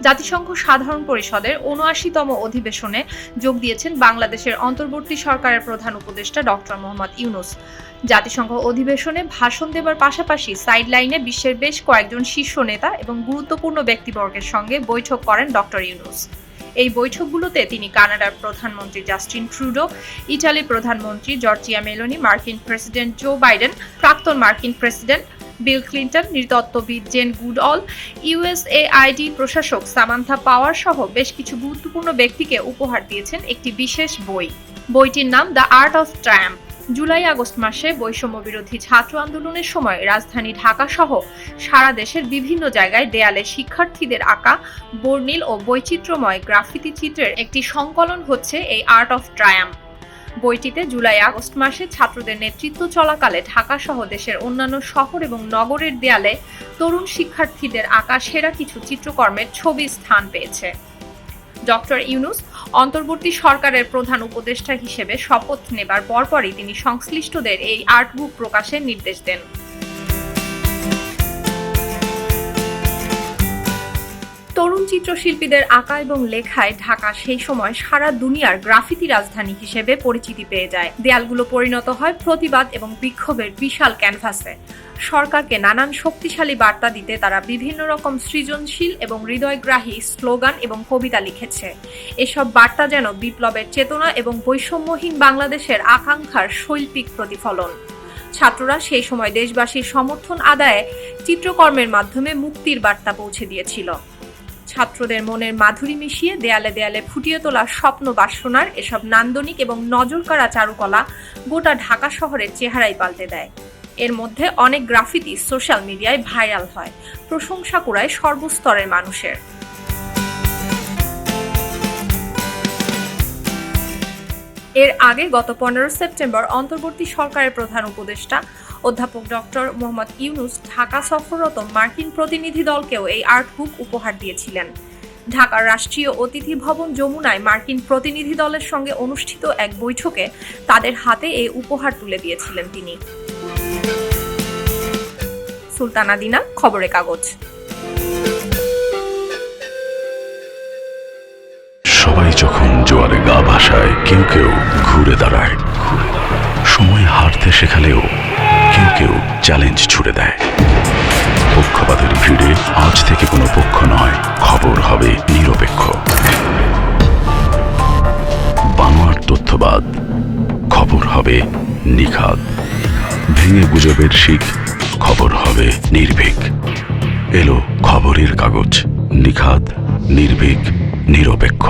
জাতিসংঘ সাধারণ পরিষদের ৭৯তম অধিবেশনে যোগ দিয়েছেন বাংলাদেশের অন্তর্বর্তী সরকারের প্রধান উপদেষ্টা ডক্টর মোহাম্মদ ইউনূস। জাতিসংঘ অধিবেশনে ভাষণ দেবার পাশাপাশি সাইডলাইনে বিশ্বের বেশ কয়েকজন শীর্ষ নেতা এবং গুরুত্বপূর্ণ ব্যক্তিবর্গের সঙ্গে বৈঠক করেন ডক্টর ইউনূস। এই বৈঠকগুলোতে তিনি কানাডার প্রধানমন্ত্রী জাস্টিন ট্রুডো, ইটালির প্রধানমন্ত্রী জর্জিয়া মেলোনি, মার্কিন প্রেসিডেন্ট জো বাইডেন, প্রাক্তন মার্কিন প্রেসিডেন্ট বিল ক্লিন্টন, নৃতত্ত্ববিদ জেন গুডঅল, ইউএসএআইডি প্রশাসক সামান্থা পাওয়ার সহ বেশ কিছু গুরুত্বপূর্ণ ব্যক্তিকে উপহার দিয়েছেন একটি বিশেষ বই। বইটির নাম the art of Triumph. July-August মাসে বৈষম্য বিরোধী ছাত্র আন্দোলনের সময় রাজধানী ঢাকা সহ সারা দেশের বিভিন্ন জায়গায় দেয়ালে শিক্ষার্থীদের আঁকা বর্ণিল ও বৈচিত্র্যময় গ্রাফিতি চিত্রের একটি সংকলন হচ্ছে এই আর্ট অফ ট্রায়াম্প। বইটিতে জুলাই-আগস্ট মাসে ছাত্রদের নেতৃত্ব চলাকালে ঢাকা সহ দেশের অন্যান্য শহর এবং নগরের দেয়ালে তরুণ শিক্ষার্থীদের আঁকা সেরা কিছু চিত্রকর্মের ছবি স্থান পেয়েছে। ডক্টর ইউনূস অন্তর্বর্তী সরকারের প্রধান উপদেষ্টা হিসেবে শপথ নেবার পরপরই তিনি সংশ্লিষ্টদের এই আর্টবুক প্রকাশের নির্দেশ দেন। তরুণ চিত্রশিল্পীদের আঁকা এবং লেখায় ঢাকা সেই সময় সারা দুনিয়ার গ্রাফিতি রাজধানী হিসেবে পরিচিতি পেয়ে যায়। দেয়ালগুলো পরিণত হয় প্রতিবাদ এবং বিক্ষোভের বিশাল ক্যানভাসে। সরকারকে নানান শক্তিশালী বার্তা দিতে তারা বিভিন্ন রকম সৃজনশীল এবং হৃদয়গ্রাহী স্লোগান এবং কবিতা লিখেছে। এসব বার্তা যেন বিপ্লবের চেতনা এবং বৈষম্যহীন বাংলাদেশের আকাঙ্ক্ষার শৈল্পিক প্রতিফলন। ছাত্ররা সেই সময় দেশবাসীর সমর্থন আদায়ে চিত্রকর্মের মাধ্যমে মুক্তির বার্তা পৌঁছে দিয়েছিল। ছাত্রদের মনের মাধুরী মিশিয়ে দেয়ালে দেয়ালে ফুটিয়ে তোলা স্বপ্ন বাসনার এসব নান্দনিক এবং নজরকাড়া চারুকলা গোটা ঢাকা শহরের চেহারাই পাল্টে দেয়। এর মধ্যে অনেক গ্রাফিতি সোশ্যাল মিডিয়ায় ভাইরাল হয়, প্রশংসা কুড়ায় সর্বস্তরের মানুষের। এর আগে গত 15 সেপ্টেম্বর অন্তর্বর্তী সরকারের প্রধান উপদেষ্টা অধ্যাপক ডক্টর মোহাম্মদ ইউনূস ঢাকা সফররত মার্কিন প্রতিনিধি দলকেও এই আর্টবুক উপহার দিয়েছিলেন। ঢাকার রাষ্ট্রীয় অতিথি ভবন যমুনায় মার্কিন প্রতিনিধি দলের সঙ্গে অনুষ্ঠিত এক বৈঠকে তাদের হাতে এই উপহার তুলে দিয়েছিলেন তিনি। সুলতানা দিনা, খবরের কাগজ। সবাই যখন জোয়ারে গা ভাসায়, কেউ কেউ ঘুরে দাঁড়ায়। সময় হারতে শেখালেও কেউ কেউ চ্যালেঞ্জ ছুড়ে দেয়। পক্ষপাতের ভিড়ে আজ থেকে কোনো পক্ষ নয়, খবর হবে নিরপেক্ষ। বানোয়ার তথ্যবাদ, খবর হবে নিখাদ। ভেঙে গুজবের শিখ, খবর হবে নির্ভীক। এলো খবরের কাগজ, নিখাদ, নির্ভীক, নিরপেক্ষ।